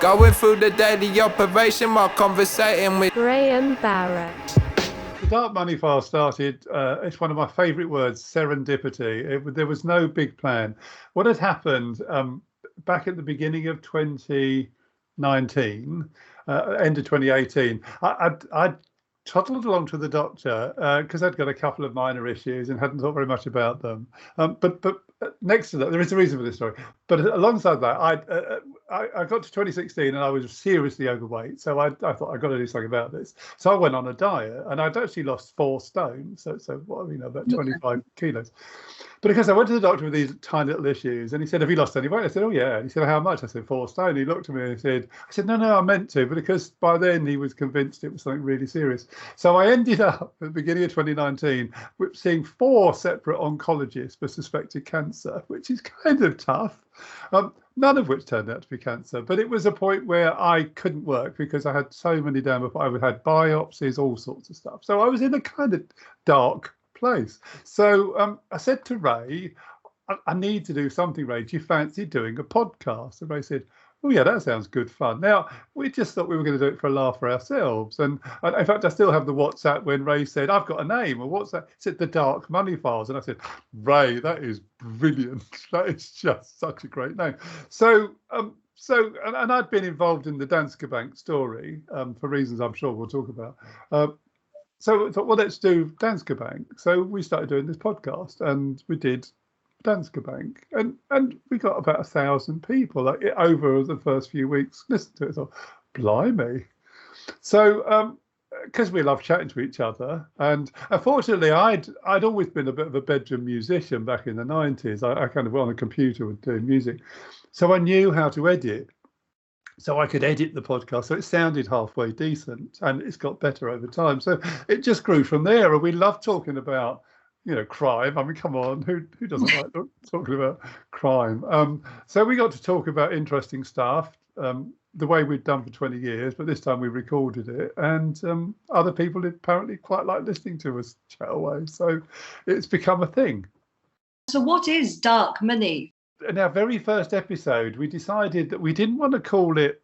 Going through the daily operation while conversating with Graham Barrow. The dark money file started, it's one of my favourite words, serendipity. There was no big plan. What had happened back at the beginning of 2019, end of 2018, I'd toddled along to the doctor because I'd got a couple of minor issues and hadn't thought very much about them. But next to that, there is a reason for this story. But alongside that, I got to 2016 and I was seriously overweight. So I thought I've got to do something about this. So I went on a diet and I'd actually lost 4 stone. So what, about 25 kilos. But because I went to the doctor with these tiny little issues and he said, have you lost any weight? I said, oh, yeah. And he said, how much? I said, 4 stone. He looked at me and said, no, I meant to. But because by then he was convinced it was something really serious. So I ended up at the beginning of 2019 seeing 4 separate oncologists for suspected cancer, which is kind of tough. None of which turned out to be cancer, but it was a point where I couldn't work because I had so many I had biopsies, all sorts of stuff. So I was in a kind of dark place. So I said to Ray, I need to do something, Ray. Do you fancy doing a podcast? And Ray said, oh, yeah, that sounds good fun. Now, we just thought we were going to do it for a laugh for ourselves. And in fact, I still have the WhatsApp when Ray said, I've got a name. Or what's that? He said, The Dark Money Files. And I said, Ray, that is brilliant. That is just such a great name. So I'd been involved in the Danske Bank story for reasons I'm sure we'll talk about. So I thought, well, let's do Danske Bank. So we started doing this podcast and we did Danske Bank, and we got about 1,000 people over the first few weeks listened to it. So, blimey! So, because we love chatting to each other, and unfortunately, I'd always been a bit of a bedroom musician back in the 90s. I kind of on a computer with doing music, so I knew how to edit. So I could edit the podcast, so it sounded halfway decent, and it's got better over time. So it just grew from there, and we love talking about crime. I mean, come on, who doesn't like talking about crime? So we got to talk about interesting stuff, the way we'd done for 20 years, but this time we recorded it, and other people apparently quite like listening to us chat away. So it's become a thing. So what is dark money? In our very first episode, we decided that we didn't want to call it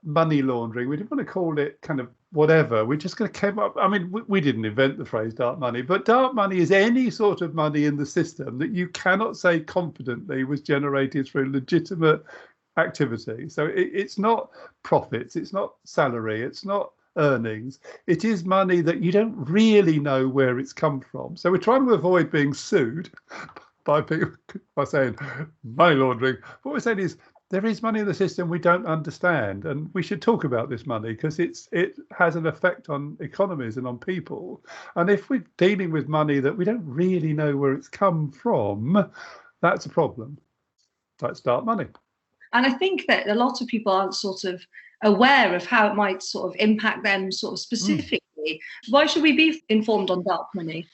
money laundering. We didn't want to call it kind of whatever. We just kind of came up. I mean, we didn't invent the phrase dark money, but dark money is any sort of money in the system that you cannot say confidently was generated through legitimate activity. So it's not profits, it's not salary, it's not earnings. It is money that you don't really know where it's come from. So we're trying to avoid being sued by people by saying money laundering. What we're saying is there is money in the system we don't understand, and we should talk about this money because it has an effect on economies and on people. And if we're dealing with money that we don't really know where it's come from, that's a problem. That's dark money. And I think that a lot of people aren't sort of aware of how it might sort of impact them sort of specifically. Why should we be informed on dark money?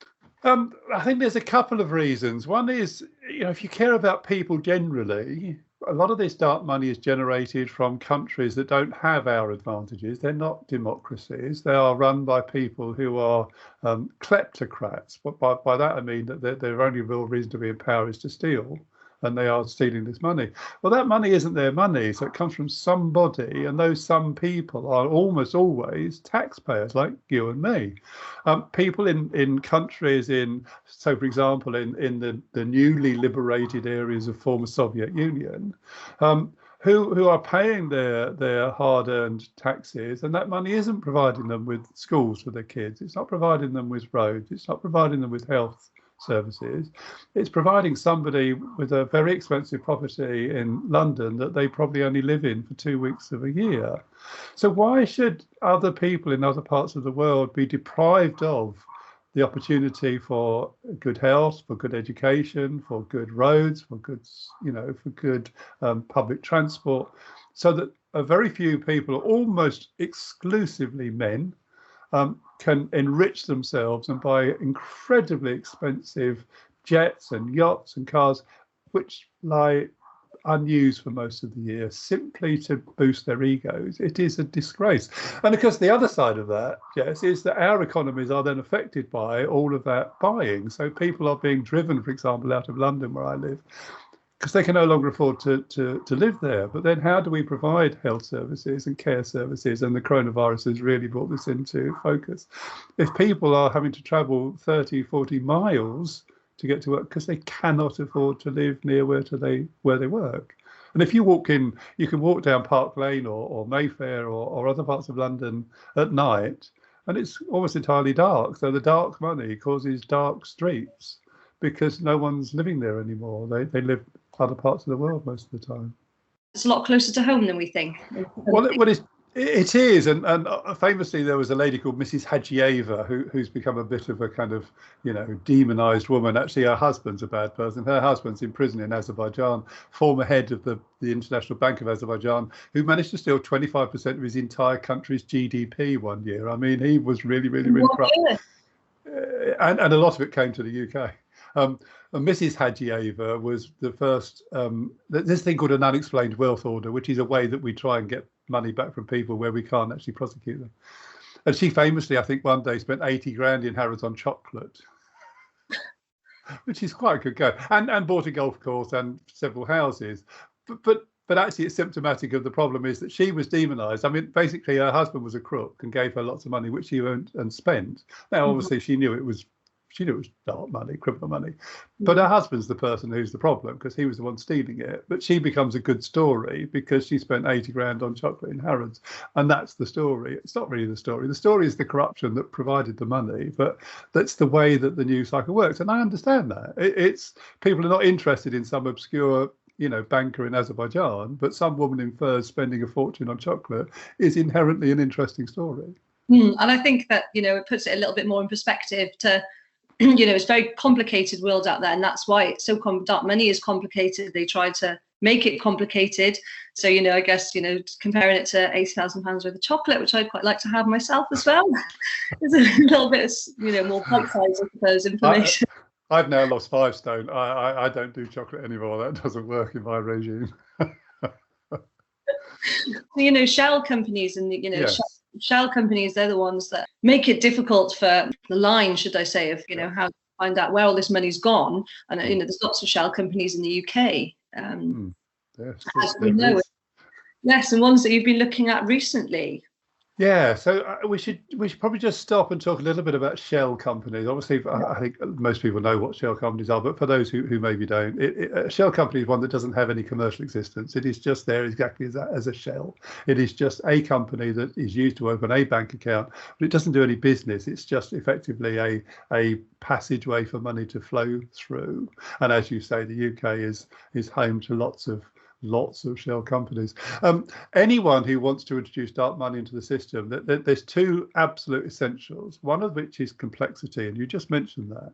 I think there's a couple of reasons. One is, if you care about people generally, a lot of this dark money is generated from countries that don't have our advantages. They're not democracies. They are run by people who are kleptocrats. But by that, I mean that their only real reason to be in power is to steal. And they are stealing this money. Well, that money isn't their money, so it comes from somebody, and those some people are almost always taxpayers, like you and me. People in countries so for example, in the newly liberated areas of former Soviet Union, who are paying their hard-earned taxes, and that money isn't providing them with schools for their kids. It's not providing them with roads. It's not providing them with health services. It's providing somebody with a very expensive property in London that they probably only live in for 2 weeks of a year. So why should other people in other parts of the world be deprived of the opportunity for good health, for good education, for good roads, for good public transport, so that a very few people, almost exclusively men, can enrich themselves and buy incredibly expensive jets and yachts and cars, which lie unused for most of the year, simply to boost their egos. It is a disgrace. And of course, the other side of that, Jess, is that our economies are then affected by all of that buying. So people are being driven, for example, out of London, where I live, because they can no longer afford to live there. But then how do we provide health services and care services? And the coronavirus has really brought this into focus. If people are having to travel 30, 40 miles to get to work because they cannot afford to live near where they work. And if you walk in, you can walk down Park Lane or Mayfair or other parts of London at night, and it's almost entirely dark. So the dark money causes dark streets because no one's living there anymore. They live other parts of the world most of the time. It's a lot closer to home than we think. Well, it is, and famously there was a lady called Mrs. Hajieva who's become a bit of a kind of, demonized woman. Actually, her husband's a bad person. Her husband's in prison in Azerbaijan, former head of the International Bank of Azerbaijan, who managed to steal 25% of his entire country's GDP one year. I mean, he was really corrupt, and a lot of it came to the UK. And Mrs. Hajieva was the first, this thing called an unexplained wealth order, which is a way that we try and get money back from people where we can't actually prosecute them. And she famously, I think, one day spent 80 grand in Harrods on chocolate, which is quite a good go, and bought a golf course and several houses. But actually it's symptomatic of the problem is that she was demonized. I mean, basically her husband was a crook and gave her lots of money, which she earned and spent. Now, obviously she knew it was dark money, criminal money, but her husband's the person who's the problem because he was the one stealing it. But she becomes a good story because she spent 80 grand on chocolate in Harrods, and that's the story. It's not really the story. The story is the corruption that provided the money, but that's the way that the news cycle works, and I understand that. It's people are not interested in some obscure banker in Azerbaijan, but some woman in furs spending a fortune on chocolate is inherently an interesting story. And I think that it puts it a little bit more in perspective to it's a very complicated world out there, and that's why it's so dark money is complicated. They try to make it complicated. So I guess comparing it to £80,000 worth of chocolate, which I'd quite like to have myself as well, is a little bit more bite-sized, I suppose, information. I've now lost 5 stone. I don't do chocolate anymore. That doesn't work in my regime. Shell companies and yes. Shell companies, they're the ones that make it difficult for the line, should I say, of how to find out where all this money's gone. And there's lots of Shell companies in the UK. As we know it. Yes, and ones that you've been looking at recently. Yeah, so we should probably just stop and talk a little bit about shell companies. Obviously, I think most people know what shell companies are, but for those who maybe don't, a shell company is one that doesn't have any commercial existence. It is just there exactly as a shell. It is just a company that is used to open a bank account, but it doesn't do any business. It's just effectively a passageway for money to flow through. And as you say, the UK is home to lots of shell companies. Anyone who wants to introduce dark money into the system, there's 2 absolute essentials, one of which is complexity, and you just mentioned that.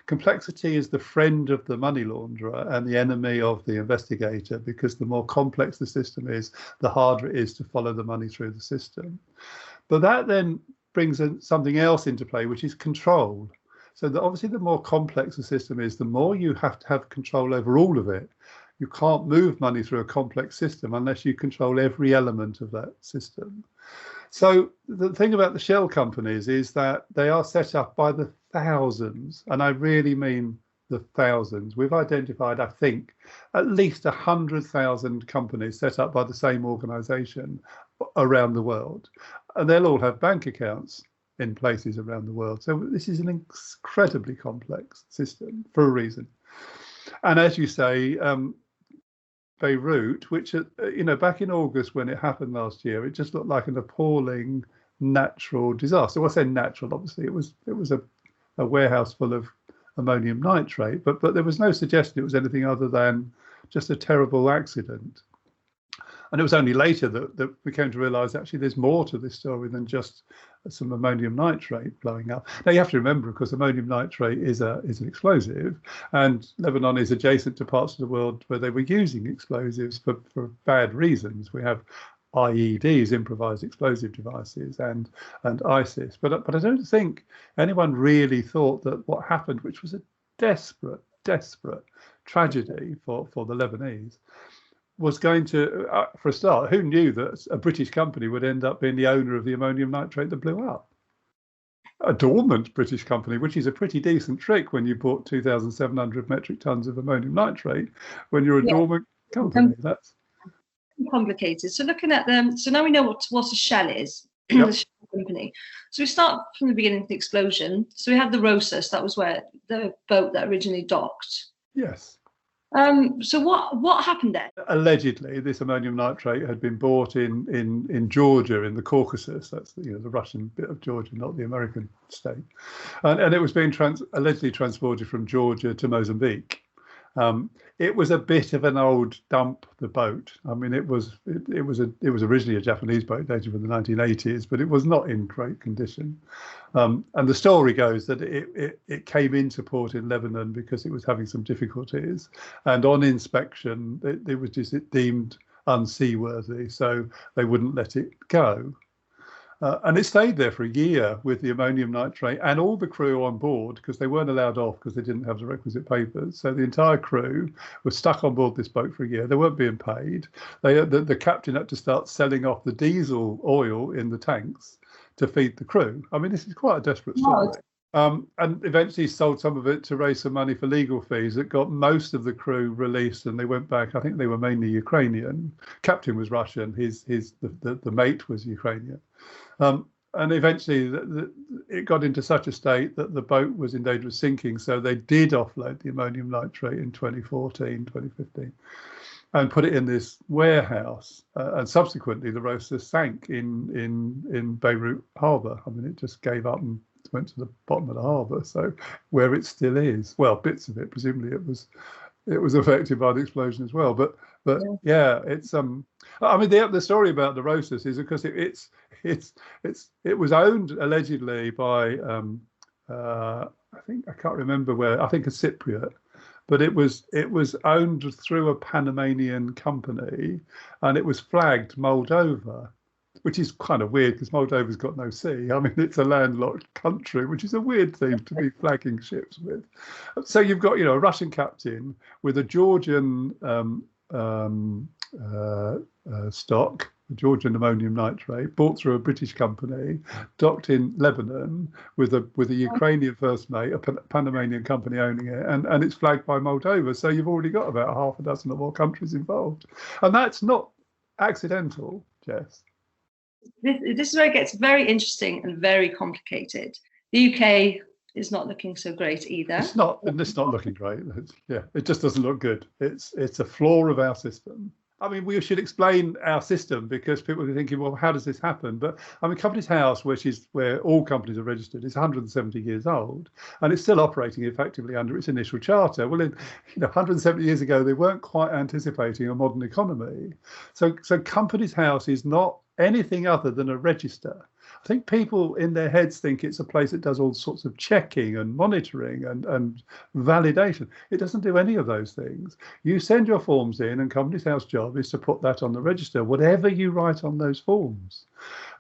Complexity is the friend of the money launderer and the enemy of the investigator, because the more complex the system is, the harder it is to follow the money through the system. But that then brings something else into play, which is control. So that obviously the more complex the system is, the more you have to have control over all of it. You can't move money through a complex system unless you control every element of that system. So the thing about the shell companies is that they are set up by the thousands, and I really mean the thousands. We've identified, I think, at least 100,000 companies set up by the same organization around the world, and they'll all have bank accounts in places around the world. So this is an incredibly complex system for a reason. And as you say, Beirut, which back in August when it happened last year, it just looked like an appalling natural disaster. Well, I say natural, obviously it was a warehouse full of ammonium nitrate, but there was no suggestion it was anything other than just a terrible accident. And it was only later that we came to realise actually there's more to this story than just some ammonium nitrate blowing up. Now you have to remember, of course, ammonium nitrate is an explosive, and Lebanon is adjacent to parts of the world where they were using explosives for bad reasons. We have IEDs, improvised explosive devices, and ISIS. But I don't think anyone really thought that what happened, which was a desperate tragedy for the Lebanese, was going to, for a start, who knew that a British company would end up being the owner of the ammonium nitrate that blew up? a dormant British company, which is a pretty decent trick when you bought 2,700 metric tons of ammonium nitrate. When you're a dormant company, that's complicated. So looking at them, so now we know what a shell is. Yep. The shell company. So we start from the beginning of the explosion. So we had the Rosas, that was where the boat that originally docked. yes. So what happened there? Allegedly, this ammonium nitrate had been bought in Georgia, in the Caucasus. That's the Russian bit of Georgia, not the American state, and it was being allegedly transported from Georgia to Mozambique. It was a bit of an old dump, the boat. I mean, it was originally a Japanese boat dated from the 1980s, but it was not in great condition. And the story goes that it came into port in Lebanon because it was having some difficulties, and on inspection it was just deemed unseaworthy, so they wouldn't let it go. And it stayed there for a year with the ammonium nitrate and all the crew on board, because they weren't allowed off because they didn't have the requisite papers. So the entire crew was stuck on board this boat for a year. They weren't being paid. The captain had to start selling off the diesel oil in the tanks to feed the crew. I mean, this is quite a desperate story. And eventually sold some of it to raise some money for legal fees that got most of the crew released, and they went back. I think they were mainly Ukrainian. Captain was Russian. The mate was Ukrainian. And eventually it got into such a state that the boat was in danger of sinking. So they did offload the ammonium nitrate in 2014, 2015, and put it in this warehouse. And subsequently, the Rosas sank in Beirut harbour. I mean, it just gave up and went to the bottom of the harbour. So where it still is, well, bits of it, presumably it was affected by the explosion as well. But yeah, it's I mean, the story about the Rosas is because it was owned allegedly by I can't remember where. I think a Cypriot, but it was owned through a Panamanian company, and it was flagged Moldova, which is kind of weird because Moldova's got no sea. I mean, it's a landlocked country, which is a weird thing to be flagging ships with. So you've got a Russian captain with a Georgian stock, the Georgian ammonium nitrate, bought through a British company, docked in Lebanon with a Ukrainian first mate, a Panamanian company owning it, and it's flagged by Moldova. So you've already got about half a dozen or more countries involved, and that's not accidental, Jess. This is where it gets very interesting and very complicated. The UK is not looking so great either. It's not looking great. It just doesn't look good. It's a flaw of our system. I mean, we should explain our system because people are thinking, well, how does this happen? But I mean, Companies House, which is where all companies are registered, is 170 years old, and it's still operating effectively under its initial charter. Well, 170 years ago, they weren't quite anticipating a modern economy. So Companies House is not anything other than a register. I think people in their heads think it's a place that does all sorts of checking and monitoring and validation. It doesn't do any of those things. You send your forms in, and Companies House job is to put that on the register, whatever you write on those forms.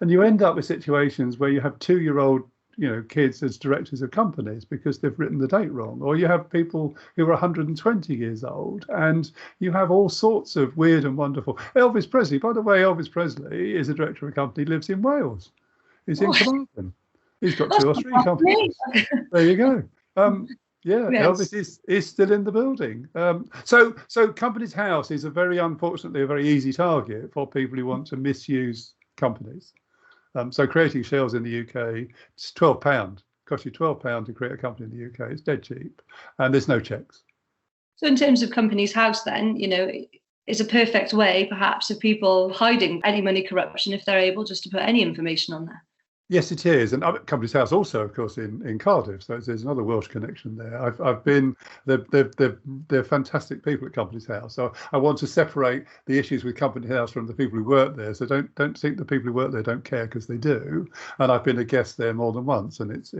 And you end up with situations where you have 2-year-old kids as directors of companies because they've written the date wrong, or you have people who are 120 years old, and you have all sorts of weird and wonderful. Elvis Presley, by the way, Elvis Presley is a director of a company, lives in Wales. He's in Carmarthen. He's got 2 or 3 companies. There you go. Yes. Elvis is still in the building. So Companies House is unfortunately a very easy target for people who want to misuse companies. So creating shells in the UK, it's £12. Costs you £12 to create a company in the UK. It's dead cheap, and there's no checks. So in terms of Companies House, then, is a perfect way, perhaps, of people hiding any money corruption if they're able just to put any information on there. Yes, it is, and Companies House also, of course, in Cardiff. So there's another Welsh connection there. I've been. They're fantastic people at Companies House. So I want to separate the issues with Companies House from the people who work there. So don't think the people who work there don't care, because they do. And I've been a guest there more than once, and it's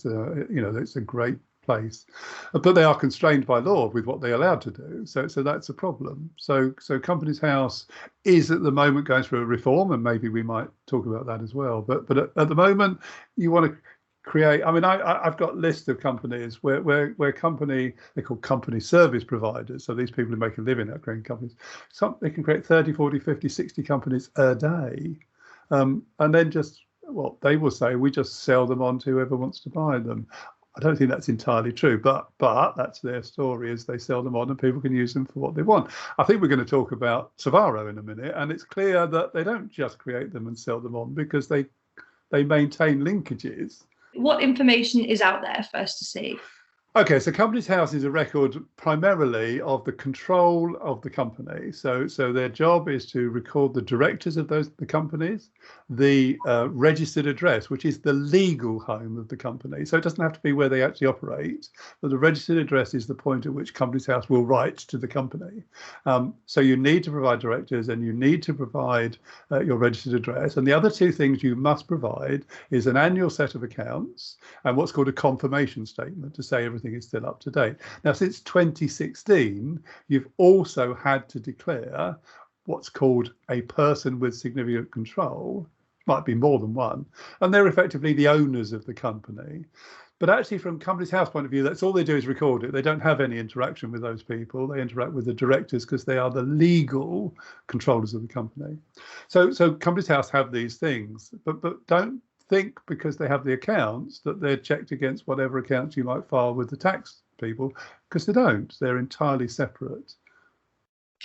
a great place, but they are constrained by law with what they're allowed to do. So that's a problem. So Companies House is at the moment going through a reform, and maybe we might talk about that as well. But at the moment, you want to create. I mean, I've got lists of companies where they're called company service providers. So these people who make a living out creating companies, they can create 30, 40, 50, 60 companies a day, and then just well, they will say we just sell them on to whoever wants to buy them. I don't think that's entirely true, but that's their story, is they sell them on and people can use them for what they want. I think we're going to talk about Savaro in a minute, and it's clear that they don't just create them and sell them on, because they maintain linkages. What information is out there for us to see? Okay, so Companies House is a record primarily of the control of the company. So their job is to record the directors of the companies, the registered address, which is the legal home of the company. So it doesn't have to be where they actually operate, but the registered address is the point at which Companies House will write to the company. So you need to provide directors and you need to provide your registered address. And the other two things you must provide is an annual set of accounts and what's called a confirmation statement to say everything is still up to date. Now, since 2016, you've also had to declare what's called a person with significant control. Might be more than one, and they're effectively the owners of the company. But actually, from Companies House point of view, that's all they do is record it. They don't have any interaction with those people. They interact with the directors because they are the legal controllers of the company. So Companies House have these things, but don't think because they have the accounts that they're checked against whatever accounts you might file with the tax people, because they don't. They're entirely separate.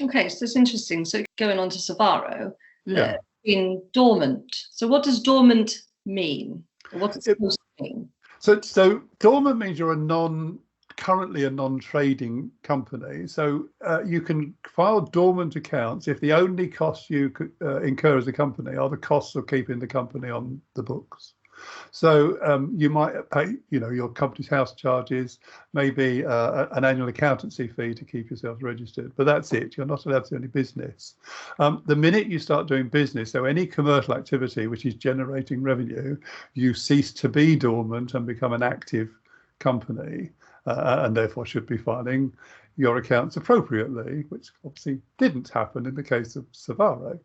Okay, so it's interesting. So going on to Savaro, Yeah. being dormant. So what does dormant mean? Or what's it supposed to mean? So dormant means you're currently a non-trading company. So you can file dormant accounts if the only costs you could incur as a company are the costs of keeping the company on the books. So you might pay, your Companies House charges, maybe an annual accountancy fee to keep yourself registered, but that's it. You're not allowed to do any business. The minute you start doing business, so any commercial activity which is generating revenue, you cease to be dormant and become an active company, and therefore should be filing your accounts appropriately, which obviously didn't happen in the case of Savaro.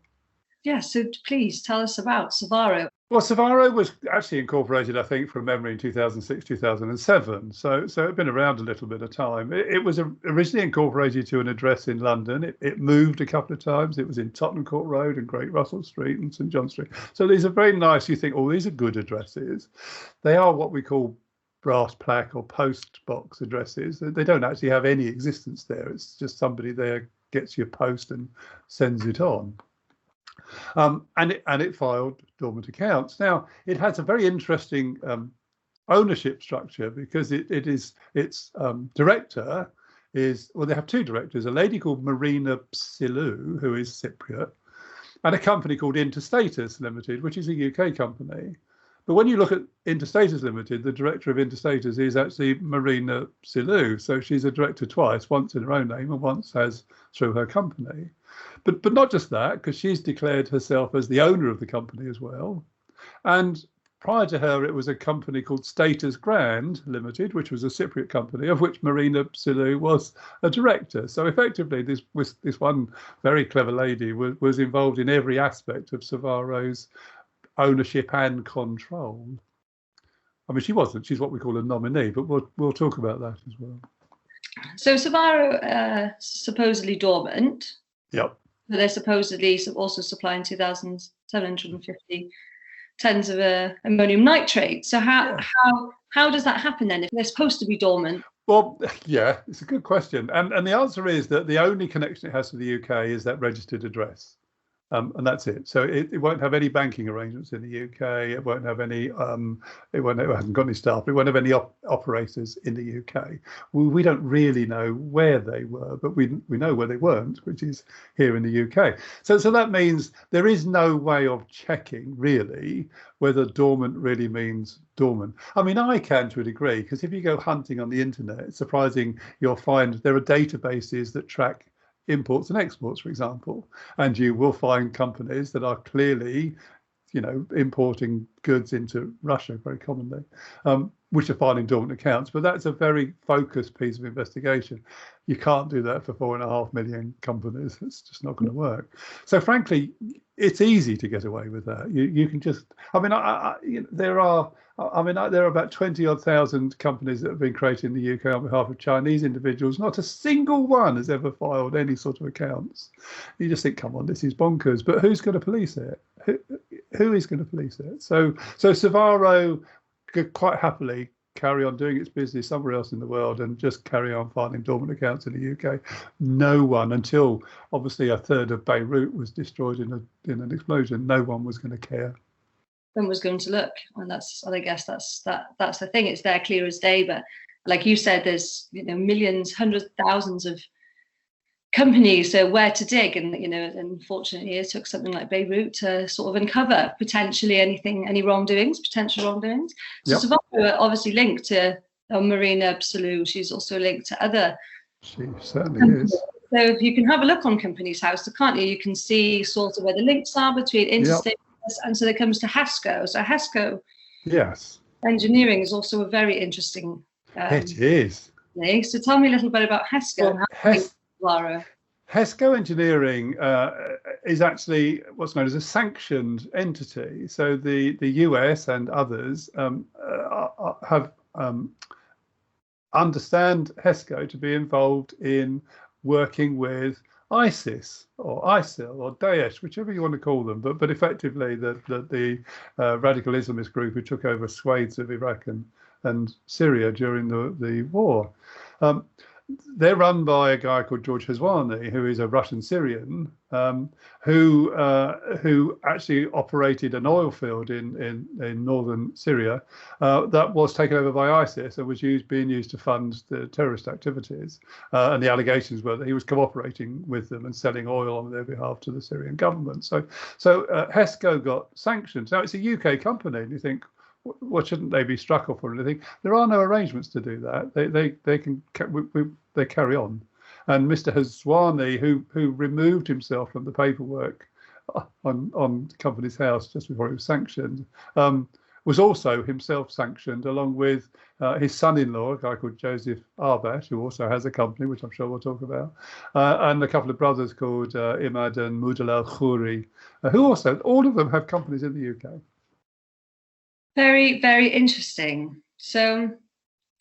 Yeah, so please tell us about Savaro. Well, Savaro was actually incorporated, I think, from memory in 2006, 2007. So it'd been around a little bit of time. It was originally incorporated to an address in London. It moved a couple of times. It was in Tottenham Court Road and Great Russell Street and St John Street. So these are very nice. You think, oh, these are good addresses. They are what we call brass plaque or post box addresses. They don't actually have any existence there. It's just somebody there gets your post and sends it on. And it filed dormant accounts. Now, it has a very interesting ownership structure because its director is, well, they have two directors, a lady called Marina Psilou, who is Cypriot, and a company called Interstatus Limited, which is a UK company. But when you look at Interstatus Limited, the director of Interstatus is actually Marina Psilou. So she's a director twice, once in her own name and once through her company. But not just that, because she's declared herself as the owner of the company as well. And prior to her, it was a company called Status Grand Limited, which was a Cypriot company, of which Marina Psilou was a director. So effectively, this one very clever lady was involved in every aspect of Savaro's ownership and control. I mean, she wasn't. She's what we call a nominee, but we'll talk about that as well. So Savaro supposedly dormant. Yep. But they're supposedly also supplying 2,750 tons of ammonium nitrate. So how does that happen then if they're supposed to be dormant? Well, yeah, it's a good question. And the answer is that the only connection it has to the UK is that registered address. And that's it. So it won't have any banking arrangements in the UK. It won't have any. It hasn't got any staff. It won't have any operators in the UK. We don't really know where they were, but we know where they weren't, which is here in the UK. So that means there is no way of checking really whether dormant really means dormant. I mean, I can to a degree, because if you go hunting on the internet, it's surprising you'll find there are databases that track imports and exports, for example, and you will find companies that are clearly, importing goods into Russia very commonly, which are filing dormant accounts. But that's a very focused piece of investigation. You can't do that for 4.5 million companies. It's just not going to work. So frankly, it's easy to get away with that. You can just, there are about 20-odd thousand companies that have been created in the UK on behalf of Chinese individuals. Not a single one has ever filed any sort of accounts. You just think, come on, this is bonkers. But who's going to police it? who is going to police it? So Savaro could quite happily carry on doing its business somewhere else in the world and just carry on filing dormant accounts in the UK. No one, until obviously a third of Beirut was destroyed in an explosion, no one was going to care. One was going to look, and I guess that's the thing. It's there clear as day, but like you said, there's millions, hundreds, thousands of companies, so where to dig, and unfortunately it took something like Beirut to sort of uncover potentially any wrongdoings, potential wrongdoings. So Yep. Savaro are obviously linked to Marina Absolu. She's also linked to other. She certainly is. So if you can have a look on Companies House, can't you? You can see sort of where the links are between interstate, and so it comes to HESCO. So HESCO, Yes, engineering is also a very interesting. it is. Thing. So tell me a little bit about HESCO and how Savaro. HESCO Engineering is actually what's known as a sanctioned entity. So the US and others have understand HESCO to be involved in working with ISIS or ISIL or Daesh, whichever you want to call them, but effectively the radical Islamist group who took over swathes of Iraq and Syria during the war. They're run by a guy called George Hezwani, who is a Russian Syrian, who actually operated an oil field in northern Syria that was taken over by ISIS and was being used to fund the terrorist activities. And the allegations were that he was cooperating with them and selling oil on their behalf to the Syrian government. So HESCO got sanctions. Now it's a UK company, and you think, what shouldn't they be struck off or anything? There are no arrangements to do that. They carry on, and Mr. Hezwani, who removed himself from the paperwork on Companies House just before it was sanctioned, was also himself sanctioned, along with his son-in-law, a guy called Joseph Arbash, who also has a company, which I'm sure we'll talk about, and a couple of brothers called Imad and Mudal al-Khouri, who also, all of them have companies in the UK. Very, very interesting. So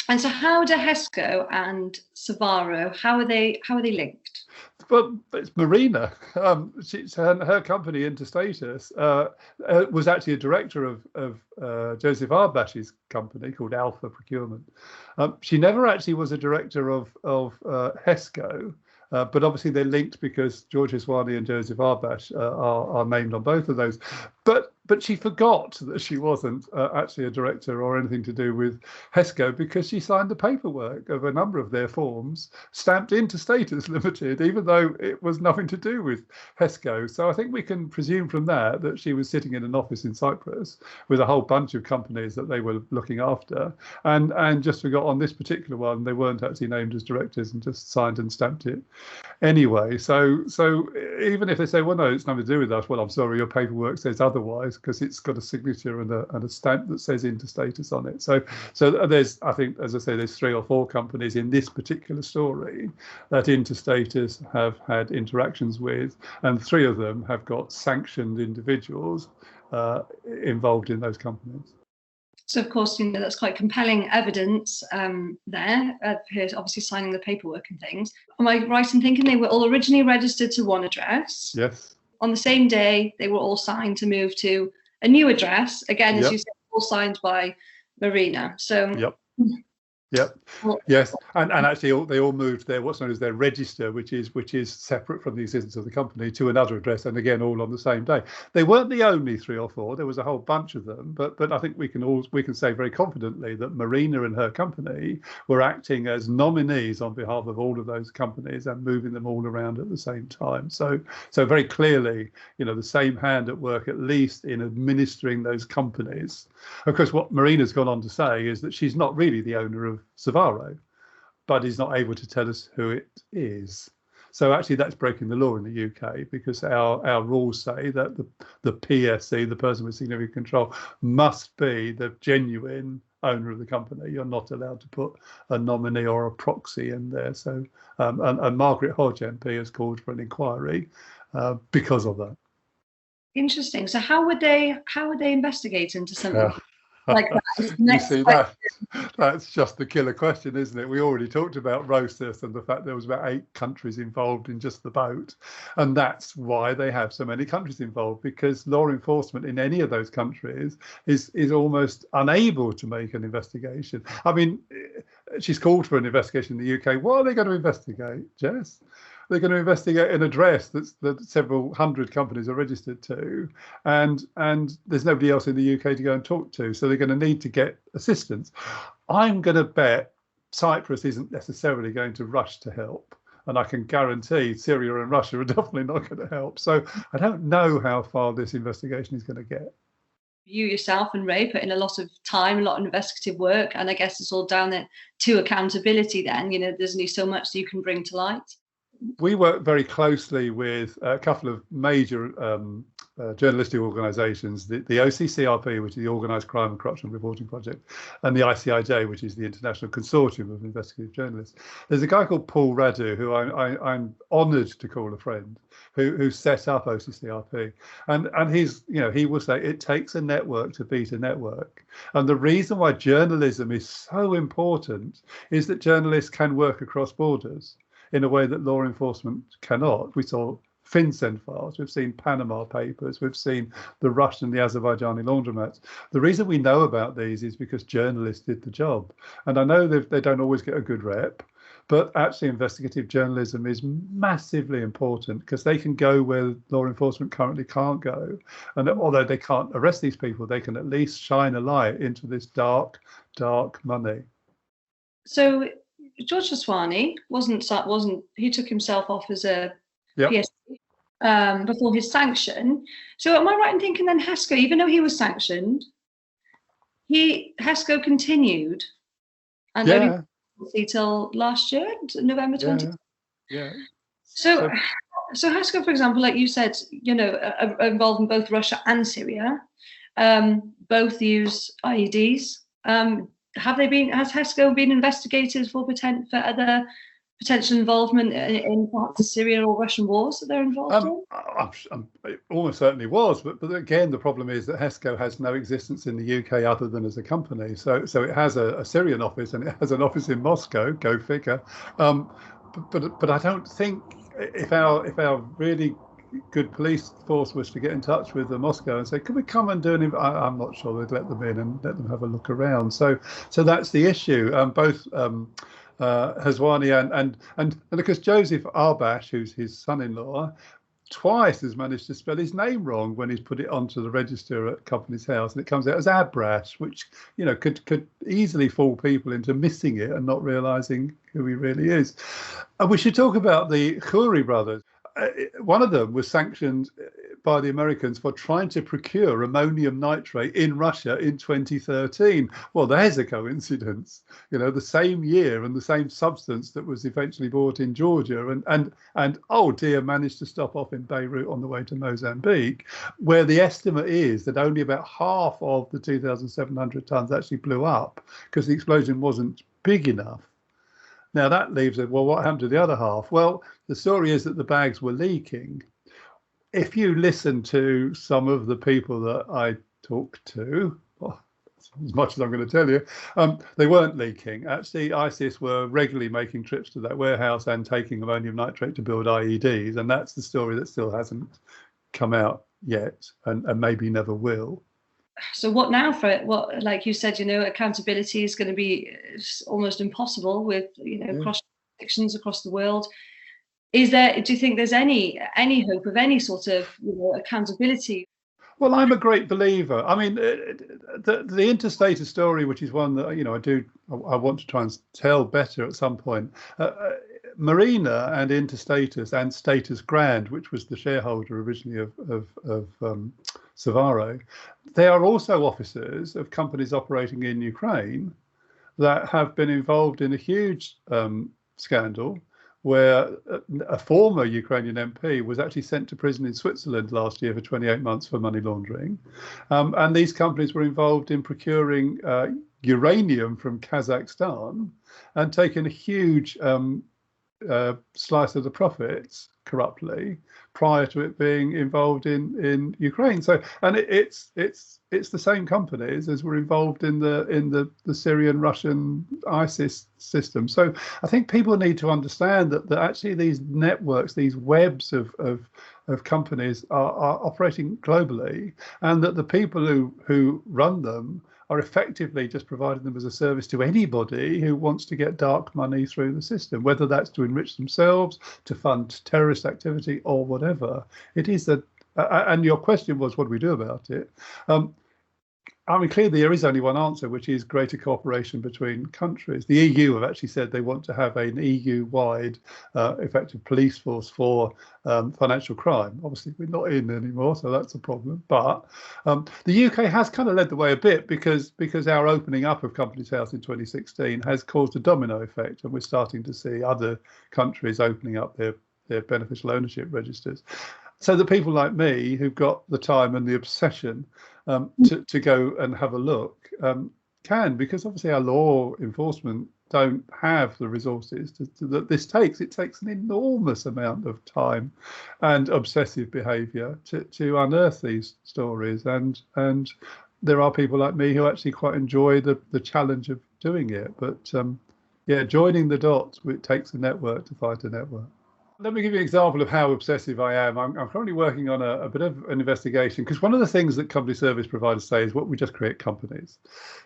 how do HESCO and Savaro, how are they linked? Well, it's Marina. Her company, Interstatus, was actually a director of Joseph Arbash's company called Alpha Procurement. She never actually was a director of HESCO, but obviously they're linked because George Hezwani and Joseph Arbash are named on both of those. But she forgot that she wasn't actually a director or anything to do with HESCO, because she signed the paperwork of a number of their forms stamped Interstatus Limited, even though it was nothing to do with HESCO. So I think we can presume from that she was sitting in an office in Cyprus with a whole bunch of companies that they were looking after, and just forgot on this particular one they weren't actually named as directors and just signed and stamped it anyway. So even if they say, well, no, it's nothing to do with us, well, I'm sorry, your paperwork says otherwise, because it's got a signature and a stamp that says Interstatus on it. So there's, I think, as I say, there's 3 or 4 companies in this particular story that Interstatus have had interactions with, and 3 of them have got sanctioned individuals involved in those companies. So of course, that's quite compelling evidence there. Obviously signing the paperwork and things. Am I right in thinking they were all originally registered to one address? Yes. On the same day, they were all signed to move to a new address. Again, as Yep. you said, all signed by Marina. So. Yep. Yes, and actually they all moved their what's known as their register, which is separate from the existence of the company, to another address, and again all on the same day. They weren't the only 3 or 4. There was a whole bunch of them, but I think we can say very confidently that Marina and her company were acting as nominees on behalf of all of those companies and moving them all around at the same time. So very clearly, the same hand at work, at least in administering those companies. Of course, what Marina's gone on to say is that she's not really the owner of Savaro, but is not able to tell us who it is. So actually that's breaking the law in the UK, because our rules say that the PSC, the person with significant control, must be the genuine owner of the company. You're not allowed to put a nominee or a proxy in there. So and Margaret Hodge MP has called for an inquiry because of that. Interesting. So how would they investigate into something? like that. You see, that's just the killer question, isn't it? We already talked about Rosas and the fact there was about 8 countries involved in just the boat. And that's why they have so many countries involved, because law enforcement in any of those countries is almost unable to make an investigation. I mean, she's called for an investigation in the UK. What are they going to investigate, Jess? They're going to investigate an address that several hundred companies are registered to, and there's nobody else in the UK to go and talk to. So they're going to need to get assistance. I'm going to bet Cyprus isn't necessarily going to rush to help. And I can guarantee Syria and Russia are definitely not going to help. So I don't know how far this investigation is going to get. You yourself and Ray put in a lot of time, a lot of investigative work, and I guess it's all down to accountability then. There's only so much that you can bring to light. We work very closely with a couple of major journalistic organisations, the OCCRP, which is the Organised Crime and Corruption Reporting Project, and the ICIJ, which is the International Consortium of Investigative Journalists. There's a guy called Paul Radu, who I'm honoured to call a friend, who set up OCCRP, and he will say it takes a network to beat a network. And the reason why journalism is so important is that journalists can work across borders in a way that law enforcement cannot. We saw FinCEN files, we've seen Panama Papers, we've seen the Russian, the Azerbaijani laundromats. The reason we know about these is because journalists did the job. And I know they don't always get a good rep, but actually investigative journalism is massively important because they can go where law enforcement currently can't go. And although they can't arrest these people, they can at least shine a light into this dark, dark money. So George Aswani he took himself off as a PSC before his sanction. So am I right in thinking then HESCO, even though he was sanctioned, HESCO continued and only till last year, November 20? Yeah. So HESCO, for example, like you said, are involved in both Russia and Syria. Both use IEDs. Has HESCO been investigated for other potential involvement in parts of Syria or Russian wars that they're involved in? It almost certainly was, but again, the problem is that HESCO has no existence in the UK other than as a company. So it has a Syrian office and it has an office in Moscow. Go figure. But I don't think if our really good police force was to get in touch with Moscow and say, can we come and do I'm not sure they'd let them in and let them have a look around. So that's the issue. Both Haswani and because Joseph Arbash, who's his son-in-law, twice has managed to spell his name wrong when he's put it onto the register at Company's House, and it comes out as Abrash, which could easily fool people into missing it and not realizing who he really is. And we should talk about the Khoury brothers. One of them was sanctioned by the Americans for trying to procure ammonium nitrate in Russia in 2013. Well, there's a coincidence, the same year and the same substance that was eventually bought in Georgia and oh dear, managed to stop off in Beirut on the way to Mozambique, where the estimate is that only about half of the 2,700 tons actually blew up because the explosion wasn't big enough. Now that leaves it, well, what happened to the other half? Well, the story is that the bags were leaking. If you listen to some of the people that I talked to, as much as I'm going to tell you, they weren't leaking. Actually, ISIS were regularly making trips to that warehouse and taking ammonium nitrate to build IEDs. And that's the story that still hasn't come out yet and maybe never will. So what now for it? What, like you said, accountability is going to be almost impossible with, cross jurisdictions across the world. Do you think there's any hope of any sort of, accountability? Well, I'm a great believer. I mean, the Interstatus story, which is one that, I want to try and tell better at some point. Marina and Interstatus and Status Grand, which was the shareholder originally of Savaro, they are also officers of companies operating in Ukraine that have been involved in a huge scandal where a former Ukrainian MP was actually sent to prison in Switzerland last year for 28 months for money laundering. And these companies were involved in procuring uranium from Kazakhstan and taking a huge slice of the profits corruptly prior to it being involved in Ukraine. So, and it's the same companies as were involved in the Syrian Russian ISIS system. So I think people need to understand that actually these networks, these webs of companies are operating globally, and that the people who run them are effectively just providing them as a service to anybody who wants to get dark money through the system, whether that's to enrich themselves, to fund terrorist activity, or whatever. It is that, and your question was, what do we do about it? I mean, clearly there is only one answer, which is greater cooperation between countries. The EU have actually said they want to have an EU-wide effective police force for financial crime. Obviously, we're not in anymore, so that's a problem. But the UK has kind of led the way a bit because our opening up of Companies House in 2016 has caused a domino effect, and we're starting to see other countries opening up their beneficial ownership registers. So the people like me who've got the time and the obsession to go and have a look can, because obviously our law enforcement don't have the resources that this takes. It takes an enormous amount of time and obsessive behaviour to unearth these stories, and there are people like me who actually quite enjoy the challenge of doing it. But yeah, joining the dots, it takes a network to fight a network. Let me give you an example of how obsessive I am. I'm currently working on a bit of an investigation, because one of the things that company service providers say is, what we just create companies.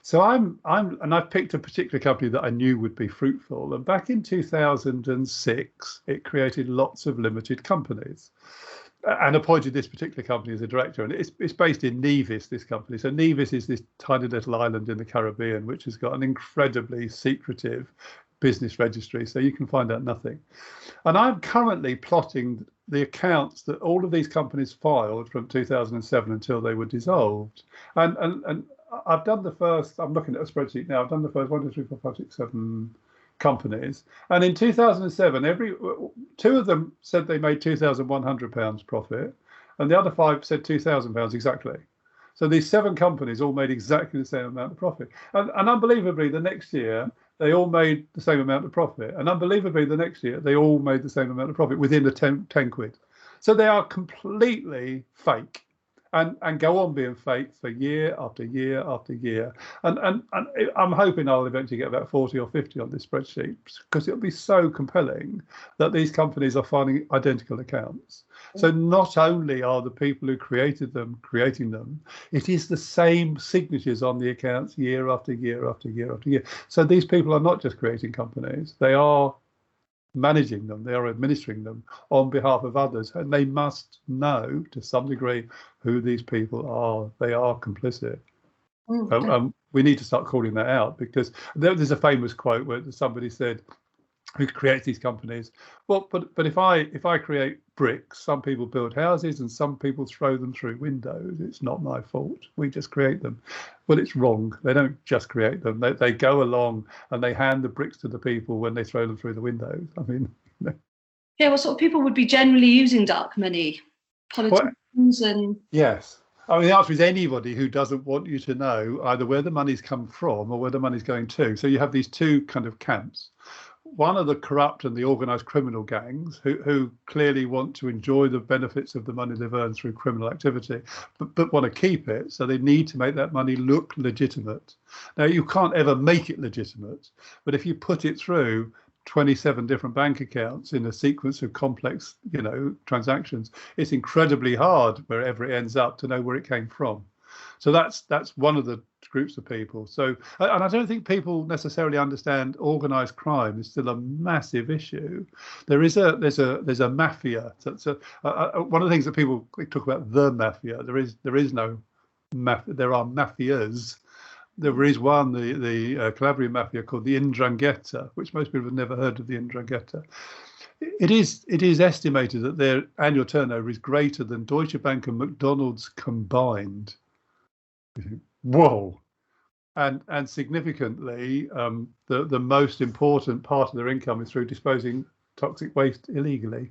So I've picked a particular company that I knew would be fruitful. And back in 2006, it created lots of limited companies and appointed this particular company as a director. And it's based in Nevis, this company. So Nevis is this tiny little island in the Caribbean, which has got an incredibly secretive business registry, so you can find out nothing. And I'm currently plotting the accounts that all of these companies filed from 2007 until they were dissolved. And I've done the first, I'm looking at a spreadsheet now, I've done the first 1, 2, 3, 4, 5, 6, 7 companies. And in 2007, two of them said they made £2,100 profit, and the other 5 said £2,000 exactly. So these 7 companies all made exactly the same amount of profit. And unbelievably, the next year, they all made the same amount of profit. And unbelievably, the next year, they all made the same amount of profit within the 10 quid. So they are completely fake and go on being fake for year after year after year. And I'm hoping I'll eventually get about 40 or 50 on this spreadsheet, because it'll be so compelling that these companies are finding identical accounts. So not only are the people who created them creating them, it is the same signatures on the accounts year after year after year after year. So these people are not just creating companies, they are managing them, they are administering them on behalf of others, and they must know to some degree who these people are. They are complicit. We need to start calling that out, because there's a famous quote where somebody said, who creates these companies, well, but if I create bricks, some people build houses and some people throw them through windows. It's not my fault. We just create them. Well, it's wrong. They don't just create them. They go along and they hand the bricks to the people when they throw them through the windows. I mean, yeah, what sort of people would be generally using dark money? Politicians and yes. I mean, the answer is anybody who doesn't want you to know either where the money's come from or where the money's going to. So you have these two kind of camps. One are the corrupt and the organised criminal gangs who clearly want to enjoy the benefits of the money they've earned through criminal activity, but want to keep it. So they need to make that money look legitimate. Now, you can't ever make it legitimate, but if you put it through 27 different bank accounts in a sequence of complex, transactions, it's incredibly hard wherever it ends up to know where it came from. So that's one of the groups of people. So, and I don't think people necessarily understand organised crime is still a massive issue. There's a mafia. So one of the things that people talk about, the mafia. There is no mafia. There are mafias. There is one, the Calabrian mafia, called the 'Ndrangheta, which most people have never heard of. The 'Ndrangheta. It is estimated that their annual turnover is greater than Deutsche Bank and McDonald's combined. Whoa. And significantly, the most important part of their income is through disposing toxic waste illegally.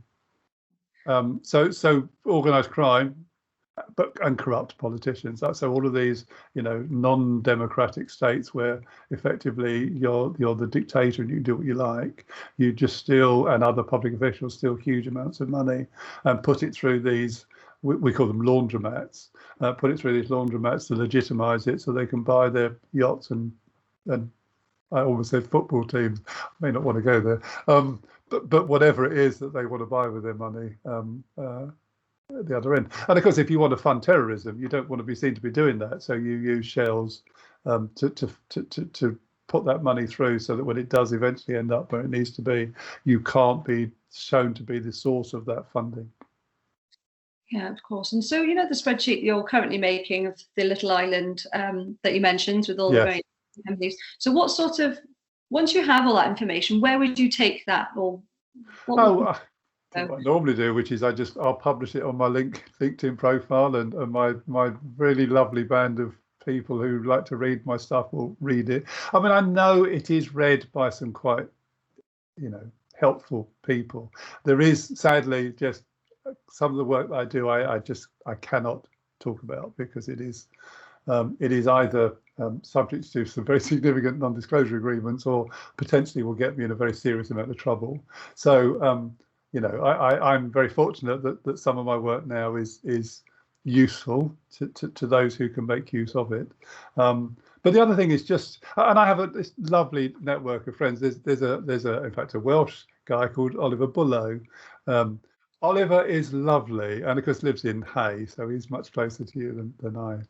So organised crime and corrupt politicians. So all of these, non-democratic states where effectively you're the dictator and you do what you like, you just steal, and other public officials steal huge amounts of money and put it through these, we call them laundromats, put it through these laundromats to legitimize it so they can buy their yachts and I almost said football teams. I may not want to go there, but whatever it is that they want to buy with their money. At the other end. And of course, if you want to fund terrorism, you don't want to be seen to be doing that. So you use shells to put that money through so that when it does eventually end up where it needs to be, you can't be shown to be the source of that funding. Yeah, of course. And so, the spreadsheet you're currently making of the little island that you mentioned with all the various companies. So what sort of, once you have all that information, where would you take that? Or what what I normally do, which is I'll publish it on my LinkedIn profile, and my really lovely band of people who like to read my stuff will read it. I mean, I know it is read by some quite, helpful people. There is sadly just some of the work that I do, I cannot talk about because it is either subject to some very significant non-disclosure agreements or potentially will get me in a very serious amount of trouble. So I'm very fortunate that some of my work now is useful to those who can make use of it. But the other thing is just, and I have this lovely network of friends. There's in fact a Welsh guy called Oliver Bullough. Oliver is lovely, and of course lives in Hay, so he's much closer to you than I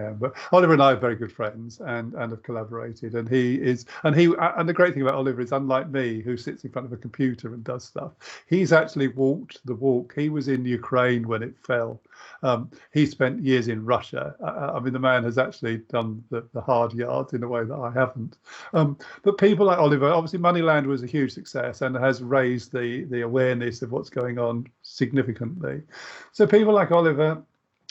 am. But Oliver and I are very good friends and have collaborated. And the great thing about Oliver is, unlike me, who sits in front of a computer and does stuff, he's actually walked the walk. He was in Ukraine when it fell. He spent years in Russia. I mean, the man has actually done the hard yards in a way that I haven't. But people like Oliver, obviously Moneyland was a huge success and has raised the awareness of what's going on significantly. So people like Oliver,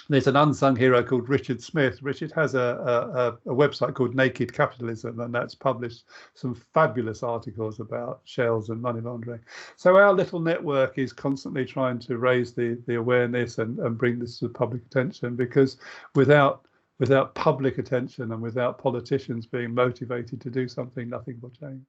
there's an unsung hero called Richard Smith. Richard has a website called Naked Capitalism, and that's published some fabulous articles about shells and money laundering. So our little network is constantly trying to raise the awareness and bring this to public attention, because without public attention and without politicians being motivated to do something, nothing will change.